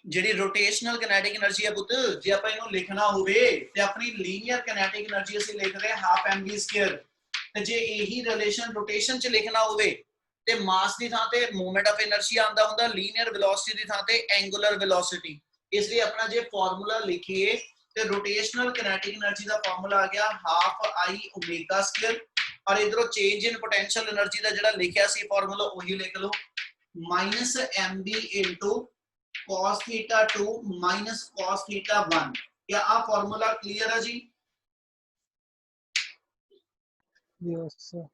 ਜਿਹੜੀ rotational kinetic energy ਹੈ ਪੁੱਤ, ਜੇ ਆਪਾਂ ਇਹਨੂੰ ਲਿਖਣਾ ਹੋਵੇ ਤੇ ਆਪਣੀ ਲੀਨੀਅਰ ਕਿਨੈਟਿਕ એનર્ਜੀ ਅਸੀਂ ਲਿਖ ਰਹੇ ਹਾਫ mv², ਤੇ ਜੇ ਇਹੀ ਰਿਲੇਸ਼ਨ ਰੋਟੇਸ਼ਨ ਚ ਲਿਖਣਾ ਹੋਵੇ ਤੇ ਮਾਸ ਦੀ ਥਾਂ ਤੇ ਮੂਵਮੈਂਟ ਆਫ ਇਨਰਸ਼ੀਆ ਆਉਂਦਾ ਹੁੰਦਾ, ਲੀਨੀਅਰ ਵੈਲੋਸਿਟੀ ਦੀ ਥਾਂ ਤੇ ਐਂਗੂਲਰ ਵੈਲੋਸਿਟੀ। ਇਸ ਲਈ ਆਪਣਾ ਜੇ ਫਾਰਮੂਲਾ ਲਿਖੀਏ ਤੇ ਰੋਟੇਸ਼ਨਲ ਕਿਨੈਟਿਕ એનર્ਜੀ ਦਾ ਫਾਰਮੂਲਾ ਆ ਗਿਆ ਹਾਫ I ω², और इधरों चेंज इन पोटेंशियल एनर्जी का जिहड़ा लिखिया सी फार्मूला वही लिख लो, minus mv into cos θ2 minus cos θ1। क्या आ फार्मूला क्लियर है जी? Yes sir.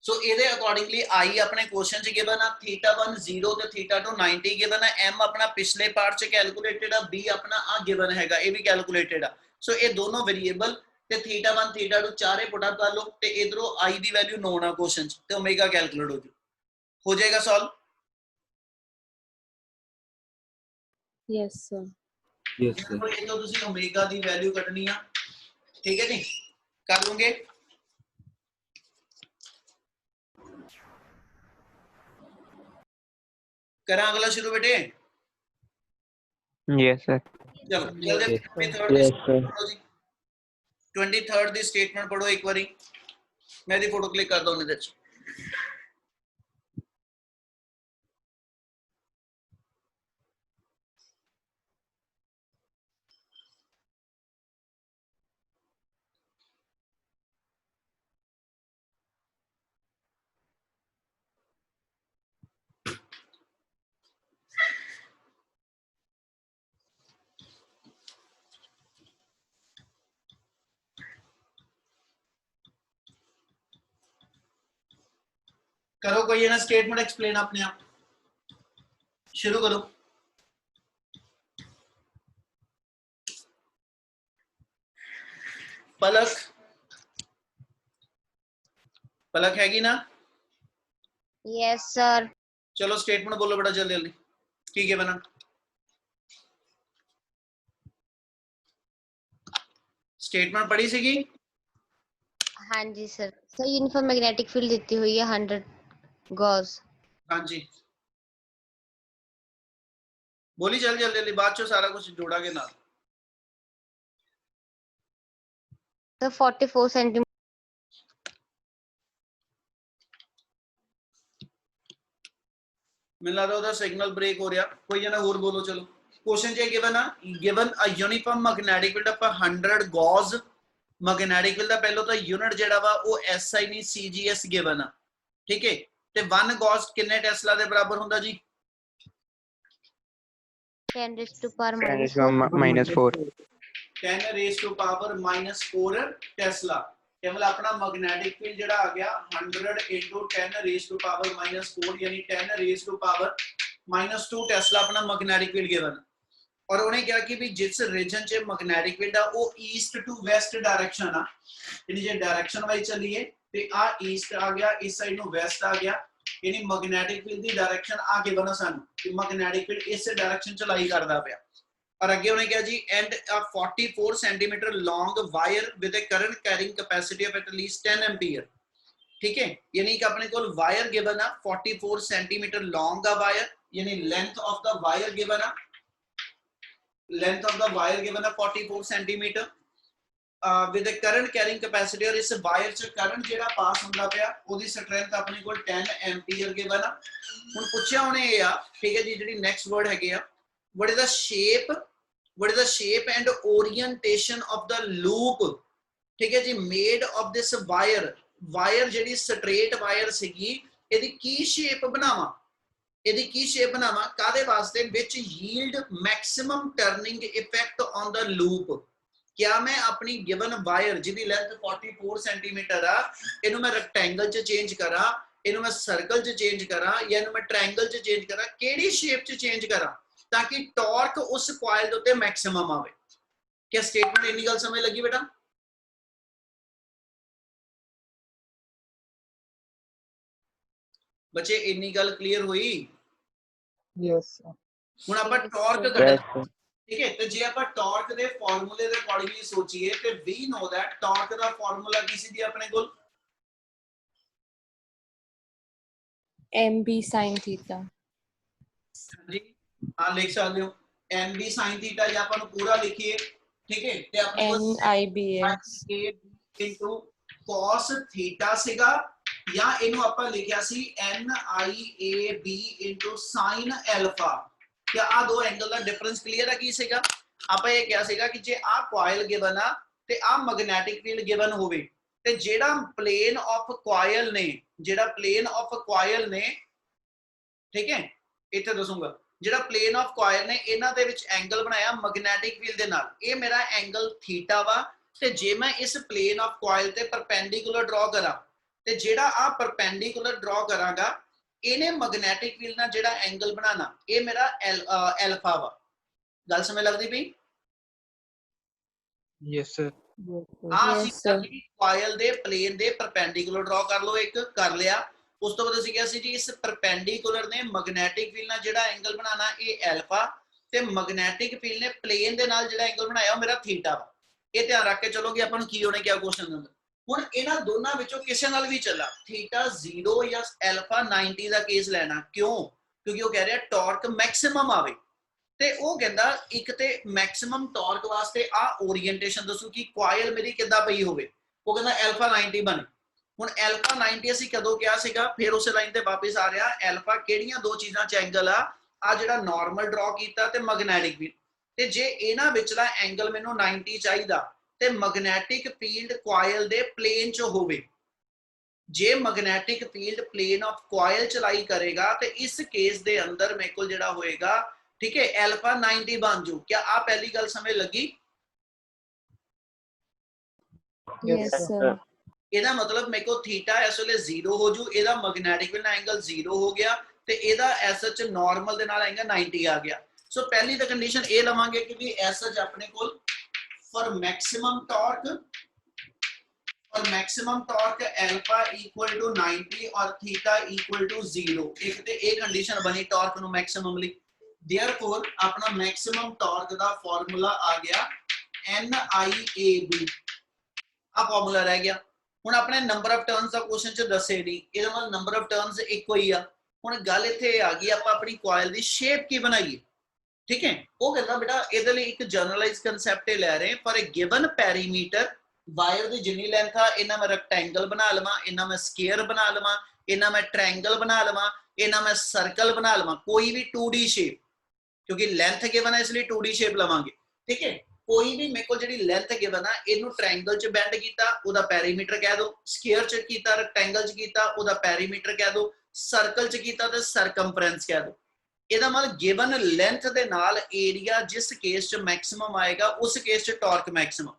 सो ਇਹਦੇ ਅਕੋਰਡਿੰਗਲੀ I ਆਪਣੇ ਕੁਐਸਚਨ ਚ ਗਿਵਨ ਆ θ1 0 ਤੇ θ2 90 ਗਿਵਨ ਆ, m ਆਪਣਾ ਪਿਛਲੇ ਪਾਰਟ ਚ ਕੈਲਕੂਲੇਟਡ ਆ, b ਆਪਣਾ ਆ ਗਿਵਨ ਹੈਗਾ, ਇਹ ਵੀ ਕੈਲਕੂਲੇਟਡ ਆ। ਸੋ ਇਹ ਦੋਨੋਂ ਵੇਰੀਏਬਲ ਤੇ θ1 θ2 ਚਾਰੇ ਪੁੱਟ ਅਪ ਕਰ ਲਓ ਤੇ ਇਧਰੋਂ I ਦੀ ਵੈਲਿਊ ਨੋਨ ਆ ਕੁਐਸਚਨ ਚ, ਤੇ ਓਮੇਗਾ ਕੈਲਕੂਲੇਟ ਹੋ ਜਾਏਗਾ solve. Yes sir. Yes sir. ਇਹ ਤੋਂ ਤੁਸੀਂ ਓਮੇਗਾ ਦੀ ਵੈਲਿਊ ਕੱਢਣੀ ਆ, ਠੀਕ ਹੈ ਜੀ, ਕਰ ਲਓਗੇ। करा अगला शुरू बेटे? Yes sir. चलो जल्दी 23rd दी स्टेटमेंट पढ़ो एक बारी, मैं दी फोटो क्लिक कर दूं इधर। करो कोई ना स्टेटमेंट एक्सप्लेन अपने आप, शुरू करो। पलक, पलक हैगी ना? Yes sir. चलो स्टेटमेंट बोलो बेटा जल्दी जल्दी, ठीक है बना स्टेटमेंट पढ़ी सीगी? हाँ जी sir. Sir uniform magnetic field देती हुई है 100 गॉस। हाँ जी बोली जल्दी जल्दी जल्दी, बाद चो सारा कुछ जोड़ागे ना। तो 44 सेंटीमीटर। मिल रहा सिग्नल ब्रेक हो रहा, कोई जना और बोलो। चलो क्वेश्चन जे गिवन आ, given a uniform magnetic field of 100 gauss magnetic field दा पहलो तो यूनिट जेड़ा वा वो SI नहीं CGS गिवन आ, ठीक है। ते 1 गॉस कितने टेस्ला दे बराबर हुंदा जी? 10 raised to power -4 10 raised to power -4 Tesla. केवल अपना मैग्नेटिक फील्ड जेड़ा आ गया 100 into 10 raised to power -4 यानी 10 raised to power -2 टेस्ला अपना मैग्नेटिक फील्ड गिवन। और उन्हें क्या कि भी जिस रीजन च मैग्नेटिक फील्ड आ वो ईस्ट टू वेस्ट डायरेक्शन आ, यानी जे डायरेक्शन वाइज चलिए ते आ ईस्ट आ गया, इस साइड नु वेस्ट आ गया, यानी मैग्नेटिक फील्ड दी डायरेक्शन आगे बना सानू कि मैग्नेटिक फील्ड इस डायरेक्शन च लाई करदा पिया। और अगे उन्हें क्या जी and a 44 centimetre long wire with a current carrying capacity of at least 10 ampere, ठीक है। यानी कि अपने को वायर गिवन आ 44 सेंटीमीटर लॉन्ग आ वायर, यानी length of the wire given आ, length of the wire given है 44 centimetre with a current carrying capacity, और इस वायर च करंट जेड़ा पास हुंदा पिया ओदी स्ट्रेंथ अपने को 10 एम्पीयर गिवन आ। हुन पुछया होने ये आ, ठीक है जी, जेडी नेक्स्ट वर्ड हैगे आ, what is the shape, what is the shape and orientation of the loop, ठीक है जी, made of this wire. Wire जेडी स्ट्रेट वायर सीगी एदी की शेप बनावा, ਇਹਦੀ ਕੀ ਸ਼ੇਪ ਬਣਾਵਾਂ ਕਾਦੇ ਵਾਸਤੇ, ਵਿੱਚ yield maximum turning effect on the loop. क्या मैं अपनी गिवन वायर जिहदी लेंथ 44 सेंटीमीटर आ, इहनूं मैं रेक्टेंगल च चेंज करा, इहनूं मैं सर्कल च चेंज करा या इहनूं मैं ट्रायंगल च चेंज करा, किहड़ी शेप च चेंज करा ताकि टॉर्क उस कॉइल दे उत्ते मैक्सिमम आवे। क्या स्टेटमेंट इन्नी गल समझ लगी बेटा? बच्चे इन्नी गल क्लियर हुई? यस हुण आपां टॉर्क कढना, ठीक है। तो जे आप टॉर्क दे फार्मूले दे अकॉर्डिंगली सोचिए ते वी नो दैट टॉर्क दा फार्मूला की सी अपने कोल mb sin theta। जी हाँ लिख सकते हो एन बी साइन थीटा या अपन पूरा लिखिए ठीक है ते अपने को NIBX इनटू cos थीटा ਸੀਗਾ ਜਾਂ ਇਹਨੂੰ ਆਪਾਂ ਲਿਖਿਆ ਸੀ NIAB ਇਨਟੂ sin alpha ਕਿ ਆ ਦੋ ਐਂਗਲ ਦਾ ਡਿਫਰੈਂਸ ਕਲੀਅਰ ਹੈ ਕੀ ਸੀਗਾ ਆਪਾਂ ਇਹ ਕਿਹਾ ਸੀਗਾ ਕਿ ਜੇ ਆ ਕੋਇਲ ਗਿਵਨ ਆ ਤੇ ਆ ਮੈਗਨੈਟਿਕ ਫੀਲਡ ਗਿਵਨ ਹੋਵੇ ਤੇ ਜਿਹੜਾ ਪਲੇਨ ਆਫ ਕੋਇਲ ਨੇ ਠੀਕ ਹੈ ਇੱਥੇ ਦੱਸੂਗਾ ਜਿਹੜਾ ਪਲੇਨ ਆਫ ਕੋਇਲ ਨੇ ਇਹਨਾਂ ਦੇ ਵਿੱਚ ਐਂਗਲ ਬਣਾਇਆ ਮੈਗਨੈਟਿਕ ਫੀਲਡ ਦੇ ਨਾਲ ਇਹ ਮੇਰਾ ਐਂਗਲ ਥੀਟਾ ਵਾ ਤੇ ਜੇ ਮੈਂ ਇਸ ਪਲੇਨ ਆਫ ਕੋਇਲ ਤੇ ਪਰਪੈਂਡੀਕੂਲਰ ਡਰਾ ਕਰਾਂ ਤੇ ਜਿਹੜਾ ਆ ਪਰਪੈਂਡੀਕੂਲਰ ਡਰਾ ਕਰਾਂਗਾ ਇਹਨੇ ਮੈਗਨੈਟਿਕ ਫੀਲਡ ਨਾਲ ਜਿਹੜਾ ਐਂਗਲ ਬਣਾਣਾ ਇਹ ਮੇਰਾ ਐਲਫਾ ਵਾ ਗੱਲ ਸਮਝ ਲੱਗਦੀ ਪਈ Yes, sir. ਆ Yes, ਅਸੀਂ sir. ਕੋਇਲ ਦੇ ਪਲੇਨ ਦੇ ਪਰਪੈਂਡੀਕੂਲਰ ਡਰਾ ਕਰ ਲਓ ਇੱਕ ਕਰ ਲਿਆ ਉਸ ਤੋਂ ਬਾਅਦ ਅਸੀਂ ਕਿਹਾ ਸੀ ਜੀ ਇਸ ਪਰਪੈਂਡੀਕੂਲਰ ਨੇ ਮੈਗਨੈਟਿਕ ਫੀਲਡ ਨਾਲ ਜਿਹੜਾ ਐਂਗਲ ਬਣਾਣਾ ਇਹ ਐਲਫਾ ਤੇ ਮੈਗਨੈਟਿਕ ਫੀਲਡ ਨੇ ਪਲੇਨ ਦੇ ਨਾਲ ਜਿਹੜਾ ਐਂਗਲ ਬਣਾਇਆ ਉਹ ਮੇਰਾ ਥੀਟਾ ਵਾ ਇਹ ਧਿਆਨ ਰੱਖ ਕੇ ਚਲੋਗੇ ਆਪਾਂ ਨੂੰ ਕੀ ਹੋਣੇ ਕਿਆ ਕੁਐਸਚਨ ਦਿੰਦਾ ਹੁਣ ਇਹਨਾਂ ਦੋਨਾਂ ਵਿੱਚੋਂ ਕਿਸੇ ਨਾਲ ਵੀ ਚੱਲਾ ਥੀਟਾ 0 ਜਾਂ ਐਲਫਾ 90 ਦਾ ਕੇਸ ਲੈਣਾ ਕਿਉਂ ਕਿਉਂਕਿ ਉਹ ਕਹਿ ਰਿਹਾ ਟਾਰਕ ਮੈਕਸਿਮਮ ਆਵੇ ਤੇ ਉਹ ਕਹਿੰਦਾ ਇੱਕ ਤੇ ਮੈਕਸਿਮਮ ਟਾਰਕ ਵਾਸਤੇ ਆ ਓਰੀਐਂਟੇਸ਼ਨ ਦੱਸੋ ਕਿ ਕੋਇਲ ਮੇਰੀ ਕਿੱਦਾਂ ਪਈ ਹੋਵੇ ਉਹ ਕਹਿੰਦਾ ਐਲਫਾ 90 ਬਣੇ ਹੁਣ ਐਲਫਾ 90 ਅਸੀਂ ਕਦੋਂ ਕਿਹਾ ਸੀਗਾ ਫਿਰ ਉਸੇ ਲਾਈਨ ਤੇ ਵਾਪਸ ਆ ਰਿਹਾ ਐਲਫਾ ਕਿਹੜੀਆਂ ਦੋ ਚੀਜ਼ਾਂ ਚ ਐਂਗਲ ਆ ਜਿਹੜਾ ਨਾਰਮਲ ਡਰਾ ਕੀਤਾ ਤੇ ਮੈਗਨੈਟਿਕ ਫੀਲਡ ਤੇ ਜੇ ਇਹਨਾਂ ਵਿਚਲਾ ਐਂਗਲ ਮੈਨੂੰ 90 ਚਾਹੀਦਾ ਤੇ ਮੈਗਨੈਟਿਕ ਫੀਲਡ ਕੋਇਲ ਦੇ ਪਲੇਨ ਚ ਹੋਵੇ ਜੇ ਮੈਗਨੈਟਿਕ ਫੀਲਡ ਪਲੇਨ ਆਫ ਕੋਇਲ ਚਲਾਈ ਕਰੇਗਾ ਤੇ ਇਸ ਕੇਸ ਦੇ ਅੰਦਰ ਮੇਰੇ ਕੋਲ ਜਿਹੜਾ ਹੋਏਗਾ ठीक है एल्फा 90 बन जू क्या आप पहली गल समझ लगी Yes, sir. ਇਹਦਾ ਮਤਲਬ ਮੇਰੇ ਕੋ ਥੀਟਾ ਇਸ ਵੇਲੇ 0 ਹੋ ਜੂ ਇਹਦਾ ਮੈਗਨੈਟਿਕ ਫੀਲਡ ਐਂਗਲ 0 ਹੋ ਗਿਆ ਤੇ ਇਹਦਾ ਐਸਐਚ ਨਾਰਮਲ ਦੇ ਨਾਲ ਐਂਗਲ 90 ਆ ਗਿਆ ਸੋ ਪਹਿਲੀ ਤਾਂ ਕੰਡੀਸ਼ਨ ਇਹ ਲਵਾਂਗੇ ਕਿ ਵੀ ਐਸਐਚ ਆਪਣੇ ਕੋਲ for maximum torque alpha equal to 90 ਔਰ ਥੀਟਾ ਇਕੁਅਲ ਟੂ 0 ਇੱਕ ਤੇ ਇਹ ਕੰਡੀਸ਼ਨ ਬਣੀ ਟਾਰਕ ਨੂੰ ਮੈਕਸਿਮਮ ਲਈ therefore अपना मैक्सिमम टॉर्क का फार्मूला आ गया NIAB आ फार्मूला रह गया हुन अपने नंबर ऑफ टर्न्स दा क्वेश्चन च दसे नहीं ਇਹਦਾ ਮਤਲਬ ਨੰਬਰ ਆਫ ਟਰਨਸ ਇੱਕੋ ਹੀ ਆ ਹੁਣ ਗੱਲ ਇੱਥੇ ਆ ਗਈ ਆਪਾਂ ਆਪਣੀ ਕੋਇਲ ਦੀ ਸ਼ੇਪ ਕੀ ਬਣਾਈਏ ਠੀਕ ਹੈ ਉਹ ਕਹਿੰਦਾ ਬੇਟਾ ਇਹਦੇ ਲਈ ਇੱਕ ਜਨਰਲਾਈਜ਼ ਕਨਸੈਪਟ ਹੀ ਲੈ ਰਹੇ for a given perimeter wire ਦੀ ਜਿੰਨੀ ਲੈਂਥ ਆ ਇਹਨਾਂ ਮੈਂ ਰੈਕਟੈਂਗਲ ਬਣਾ ਲਵਾਂ ਇਹਨਾਂ ਮੈਂ ਸਕੁਅਰ ਬਣਾ ਲਵਾਂ ਇਹਨਾਂ ਮੈਂ ਟ੍ਰਾਇੰਗਲ ਬਣਾ ਲਵਾਂ ਇਹਨਾਂ ਮੈਂ ਸਰਕਲ ਬਣਾ ਲਵਾਂ ਕੋਈ ਵੀ 2D ਸ਼ੇਪ क्योंकि लेंथ गिवन है इसलिए 2D शेप लवांगे ठीक है कोई भी मेरे को जेडी लेंथ गिवन है इनु ट्रायंगल च बेंड कीता ओदा पेरीमीटर कह दो स्क्वायर च कीता रेक्टेंगल च कीता ओदा पेरीमीटर कह दो सर्कल च कीता ते सरकमफ्रेंस कह दो ਇਹਦਾ ਮਤਲਬ ਗਿਵਨ ਲੈਂਥ ਦੇ ਨਾਲ ਏਰੀਆ ਜਿਸ ਕੇਸ ਚ ਮੈਕਸਿਮਮ ਆਏਗਾ ਉਸ ਕੇਸ ਚ ਟਾਰਕ ਮੈਕਸਿਮਮ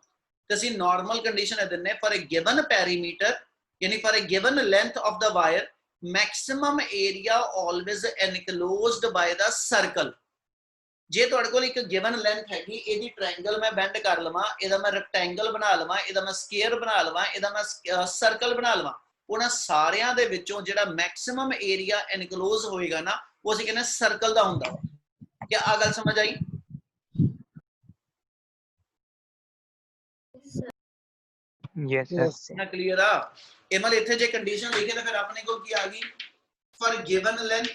ਤੇ ਅਸੀਂ ਨਾਰਮਲ ਕੰਡੀਸ਼ਨ ਹੈ ਦਿੰਨੇ ਫॉर ਅ ਗਿਵਨ ਪੈਰੀਮੀਟਰ ਯਾਨੀ for a given length of the wire maximum area always enclosed by the circle ਜੇ ਤੁਹਾਡੇ ਕੋਲ ਇੱਕ ਗਿਵਨ ਲੈਂਥ ਹੈਗੀ ਇਹਦੀ ਟ੍ਰਾਇੰਗਲ ਮੈਂ ਬੈਂਡ ਕਰ ਲਵਾਂ ਇਹਦਾ ਮੈਂ ਰੈਕਟੈਂਗਲ ਬਣਾ ਲਵਾਂ ਇਹਦਾ ਮੈਂ ਸਕੁਅਰ ਬਣਾ ਲਵਾਂ ਇਹਦਾ ਮੈਂ ਸਰਕਲ ਬਣਾ ਲਵਾਂ ਉਹਨਾਂ ਸਾਰਿਆਂ ਦੇ ਵਿੱਚੋਂ ਜਿਹੜਾ ਮੈਕਸਿਮਮ ਏਰੀਆ ਐਨਕਲੋਜ਼ ਹੋਏਗਾ ਨਾ ਉਹ ਅਸੀਂ ਕਹਿੰਦੇ ਸਰਕਲ ਦਾ ਹੁੰਦਾ ਕੀ ਆ ਗੱਲ ਸਮਝ ਆਈ Yes, sir. Yes, sir. ਨਾ ਕਲੀਅਰ ਆ ਇਹ ਮਤਲਬ ਇੱਥੇ ਜੇ ਕੰਡੀਸ਼ਨ ਲਿਖੇ ਤਾਂ ਫਿਰ ਆਪਣੇ ਕੋਲ ਕੀ ਆ ਗਈ ਫॉर ਗਿਵਨ ਲੈਂਥ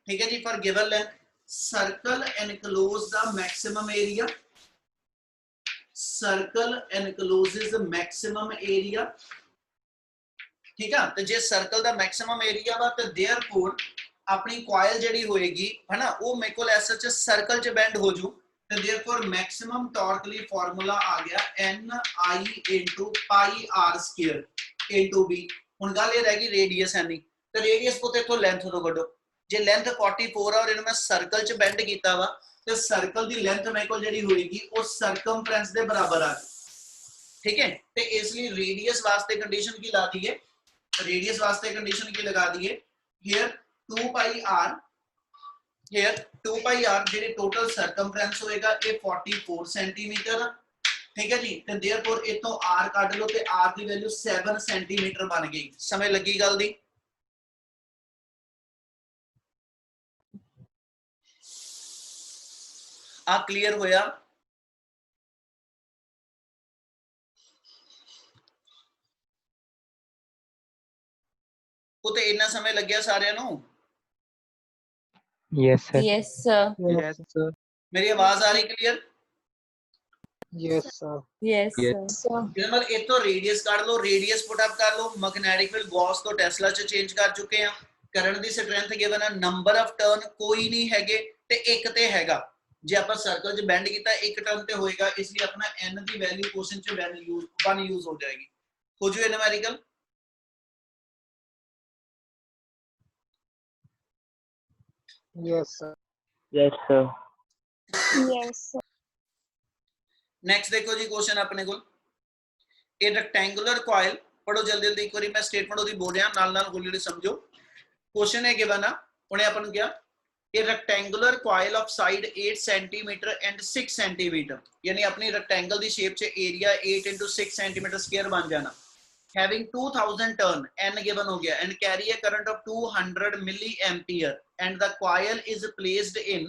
ठीक है जी for given length circle enclose the maximum area circle encloses maximum area ठीक है तो जे सर्कल दा मैक्सिमम एरिया वा तो देयरफॉर अपनी कॉइल जेडी होएगी है ना वो मेरे को ऐसा च सर्कल च बेंड हो जू तो देयरफॉर मैक्सिमम टॉर्क लिए फार्मूला आ गया NI * पाई r स्क्वायर * b हुन गल ये रह गई रेडियस है नहीं तो रेडियस को तो इथों लेंथ तो कढो जे लेंथ 44 है और इन्हें मैं सर्कल च बेंड किया वा तो सर्कल की लेंथ मेरे को जी होगी वो सरकमफ्रेंस के बराबर आ गई ठीक है तो इसलिए रेडियस वास्ते कंडीशन की ला दी है रेडियस वास्ते कंडीशन की लगा दी है हियर 2 पाई r जी टोटल सरकमफ्रेंस होएगा ये 44 सेंटीमीटर ठीक है जी तो देयरफॉर इतों r कट लो तो r की वैल्यू 7 सेंटीमीटर बन गई समझ लगी गल दी आ क्लियर होया वो तो इन्ना समय लग गया सारे Yes, sir. Yes, sir. Yes, sir. मेरी आवाज आ रही clear? Yes, sir. Yes, Yes. sir. sir. General एक तो रेडियस काट लो, रेडियस पुट अप कर लो, मैग्नेटिक फील्ड गॉस तो टेस्ला च चेंज कर चुके हैं, करंट दी स्ट्रेंथ गिवन है, नंबर ऑफ टर्न कोई नहीं हैगे ते एक ते हैगा, जे ਆਪਾਂ सर्कल च बेंड कीता एक टर्न ते होएगा, इसलिए अपना n दी वैल्यू क्वेश्चन च वैल्यू 1 यूज हो जाएगी। हो जो numerical? Yes, sir. Yes, sir. Yes, sir. Next देखो जी क्वेश्चन अपने को, ए रेक्टेंगुलर कॉइल, पढ़ो जल्दी जल्दी एक बार मैं स्टेटमेंट ओदी बोल रहा नाल नाल हौली हौली समझो। क्वेश्चन है गिवन आ, उन्हें अपन क्या, ए rectangular coil of side 8 centimetre and 6 centimetre, यानी अपनी रेक्टेंगल दी शेप च एरिया 8 * 6 सेंटीमीटर स्क्वायर बन जाना, having 2000 turn, n given हो गया, and carry a current of 200 milliampere, and the coil is placed in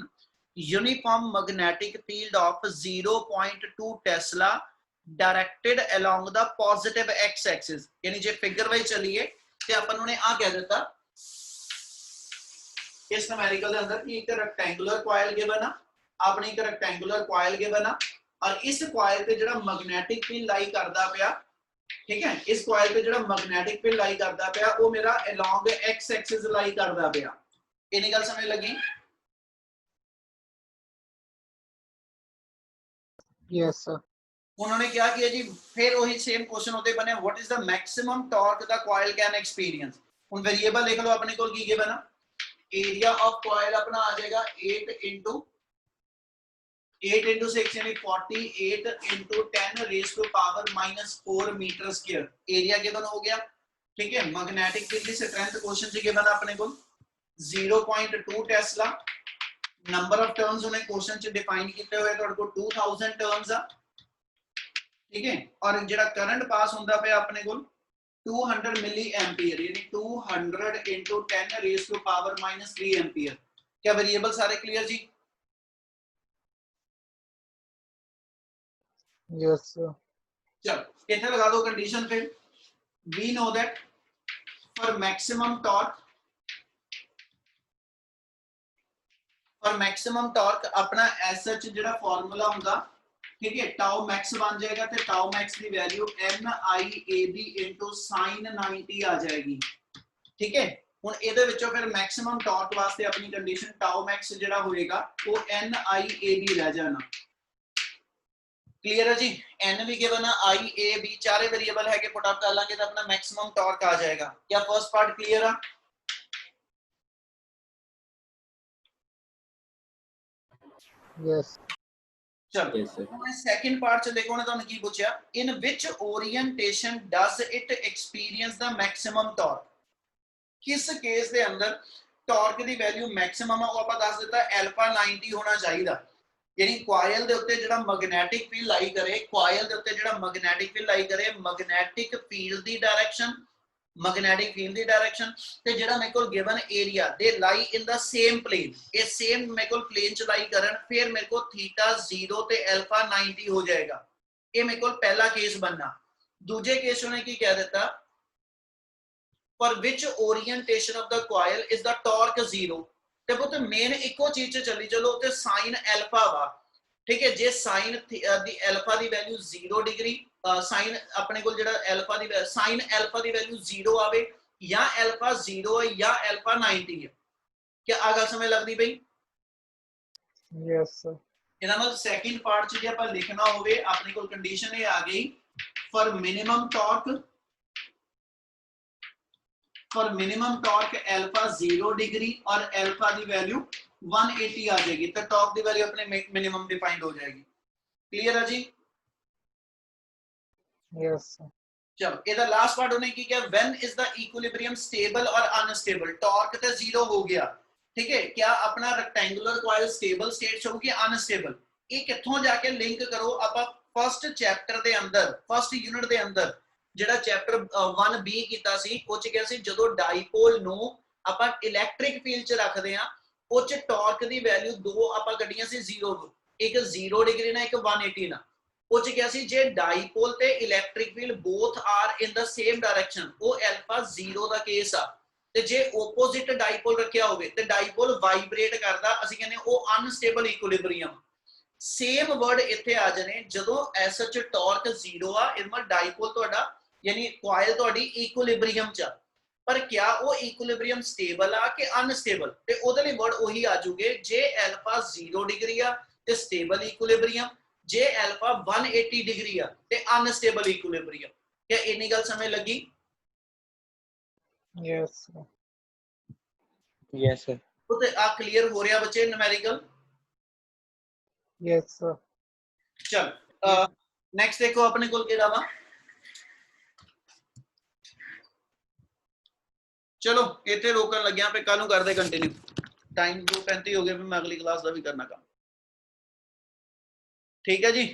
uniform magnetic field of 0.2 Tesla directed along the positive x-axis, यानी जे figure wise चलिए ते अपन ने आ कह देता इस न्यूमेरिकल के अंदर कि एक रेक्टेंगुलर कॉइल गिवन है, आपने एक रेक्टेंगुलर कॉइल गिवन है, और इस कॉइल पे जेड़ा मैग्नेटिक फील्ड लाई करदा पिया, ठीक है, इस कॉइल पे जेड़ा मैग्नेटिक फील्ड लाई करदा पिया वो मेरा अलोंग एक्स एक्सिस लाई करदा पिया, इन्हीं गल समझ लगी? Yes, sir. उन्होंने क्या किया जी, फिर वही सेम क्वेश्चन होते बने, what is the maximum torque the coil can experience, उन वेरिएबल लिख लो अपने को की गिवन है, एरिया ऑफ कॉइल अपना आ जाएगा 8 * 6 यानी 48 * 10 raise to power -4 meter square, area given हो गया, ठीक है। मैग्नेटिक फील्ड की स्ट्रेंथ क्वेश्चन से गिवन अपने को 0.2 टेस्ला, नंबर ऑफ टर्न्स उन्हें क्वेश्चन च डिफाइन किए हुए तो 2000 टर्न्स आ, ठीक है, और जेड़ा करंट पास होंदा पे अपने को 200 मिली एम्पियर, यानी 200 * 10 रेज़ टू पावर -3 एम्पियर। क्या वेरिएबल सारे क्लियर जी? Yes, sir. चलो इधर लगा दो कंडीशन फिर, we know that for maximum torque अपना एज सच जेड़ा फार्मूला होगा, ठीक है, टाउ मैक्स बन जाएगा, तो टाउ मैक्स की वैल्यू NIAB * sin 90 आ जाएगी, ठीक है। हुन ਇਹਦੇ ਵਿੱਚੋਂ ਫਿਰ मैक्सिमम टॉर्क वास्ते अपनी कंडीशन टाउ मैक्स जेड़ा होएगा वो NIAB रह जाना, क्लियर है जी? n भी गिवन है, IAB चारे वेरिएबल है कि पुट अप कर लांगे तो अपना मैक्सिमम टॉर्क आ जाएगा। क्या फर्स्ट पार्ट क्लियर है? Yes. चलो सेकंड पार्ट च देखो ना, तुहानू की पूछया, in which orientation does it experience the maximum torque, किस केस दे अंदर टॉर्क दी वैल्यू मैक्सिमम है, वो आपा दस दिता अल्फा 90 होना चाहिए, यानी कॉइल दे उत्ते जेड़ा मैग्नेटिक फील्ड लाई करे, कॉइल दे उत्ते जेड़ा मैग्नेटिक फील्ड लाई करे, मैग्नेटिक फील्ड दी डायरेक्शन ते जेड़ा मेरे को गिवन एरिया दे lie in the same plane, ये सेम मेरे को प्लेन च लाई करन, फिर मेरे को थीटा 0 ते अल्फा 90 हो जाएगा, ये मेरे को पहला केस बनना। दूजे केस ने की कह देता, for which orientation of the coil is the torque 0, ते पुत मेन इको चीज चली चलो ते sin अल्फा वा, ठीक है, जे sin दी अल्फा दी वैल्यू 0 डिग्री, sin अपने को जेड़ा अल्फा दी sin अल्फा दी वैल्यू 0 आवे, या अल्फा 0 है या अल्फा 90 है, क्या आगा समय लगदी भाई? Yes, sir. ਇਹਦਾ ਮਤਲਬ ਸੈਕਿੰਡ ਪਾਰਟ ਚ ਜੇ ਆਪਾਂ ਲਿਖਣਾ ਹੋਵੇ ਆਪਣੇ ਕੋਲ ਕੰਡੀਸ਼ਨ ਇਹ ਆ ਗਈ, for minimum torque alpha 0 degree और अल्फा दी वैल्यू 180 आ जाएगी, तो टॉर्क दी वैल्यू अपने मिनिमम डिफाइंड हो जाएगी, क्लियर है जी? Yes, sir. चलो ਇਹਦਾ लास्ट पार्ट होने की क्या, when is the equilibrium stable और अनस्टेबल, टॉर्क ते 0 हो गया, ठीक है, क्या अपना रेक्टेंगुलर कॉइल स्टेबल स्टेट च होगी अनस्टेबल, ये कित्थों जाके लिंक करो आप फर्स्ट चैप्टर दे अंदर, फर्स्ट यूनिट दे अंदर जेड़ा चैप्टर 1B कीता सी, ਉਹ ਚ ਕਿਹਾ ਸੀ ਜਦੋਂ ਡਾਈਪੋਲ ਨੂੰ ਆਪਾਂ ਇਲੈਕਟ੍ਰਿਕ ਫੀਲਡ ਚ ਰੱਖਦੇ ਆ, ਉਹ ਚ ਟਾਰਕ ਦੀ ਵੈਲਿਊ ਦੋ ਆਪਾਂ ਕੱਢੀਆਂ ਸੀ 0 ਤੋਂ, ਇੱਕ 0 ਡਿਗਰੀ ਨਾਲ ਇੱਕ 180 ਨਾਲ, ਉਹ ਚ ਕਿਹਾ ਸੀ ਜੇ ਡਾਈਪੋਲ ਤੇ electric field both are in the same direction, ਉਹ ਅਲਫਾ 0 ਦਾ ਕੇਸ ਆ, ਤੇ ਜੇ ਆਪੋਜ਼ਿਟ ਡਾਈਪੋਲ ਰੱਖਿਆ ਹੋਵੇ ਤੇ ਡਾਈਪੋਲ ਵਾਈਬ੍ਰੇਟ ਕਰਦਾ, ਅਸੀਂ ਕਹਿੰਦੇ ਉਹ ਅਨਸਟੇਬਲ ਇਕੁਇਲਿਬਰੀਅਮ। ਸੇਮ ਵਰਡ ਇੱਥੇ ਆ ਜਾਣੇ ਜਦੋਂ ਐਸ ਚ ਟਾਰਕ 0 ਆ, ਇਹਦਾ ਮਤਲਬ ਡਾਈਪੋਲ ਤੁਹਾਡਾ ਯਾਨੀ ਕੋਇਲ ਤੁਹਾਡੀ ਇਕੁਇਲਿਬਰੀਅਮ ਚ ਆ। ਪਰ ਕਿਆ ਉਹ ਇਕੁਇਲਿਬਰੀਅਮ ਸਟੇਬਲ ਆ ਕਿ ਅਨਸਟੇਬਲ, ਤੇ ਉਹਦੇ ਲਈ ਵਰਡ ਉਹੀ ਆ ਜੂਗੇ ਜੇ ਐਲਫਾ 0 ਡਿਗਰੀ ਆ ਤੇ ਸਟੇਬਲ ਇਕੁਇਲਿਬਰੀਅਮ, ਜੇ ਐਲਫਾ 180 ਡਿਗਰੀ ਆ ਤੇ ਅਨਸਟੇਬਲ ਇਕੁਇਲਿਬਰੀਅਮ। ਕਿਆ ਇੰਨੀ ਗੱਲ ਸਮਝ ਲੱਗੀ? Yes, sir. Yes, sir. ਉਹ ਤੇ ਆ ਕਲੀਅਰ ਹੋ ਰਿਹਾ ਬੱਚੇ ਨੂਮੈਰੀਕਲ? Yes, sir. चल नेक्स्ट देखो अपने को किहड़ा वा। चलो इत्थे रोकन लग्या पे कल नूं करदे कंटिन्यू। टाइम 2:35 हो गया, फिर मैं अगली क्लास का भी करना काम। ठीक है जी।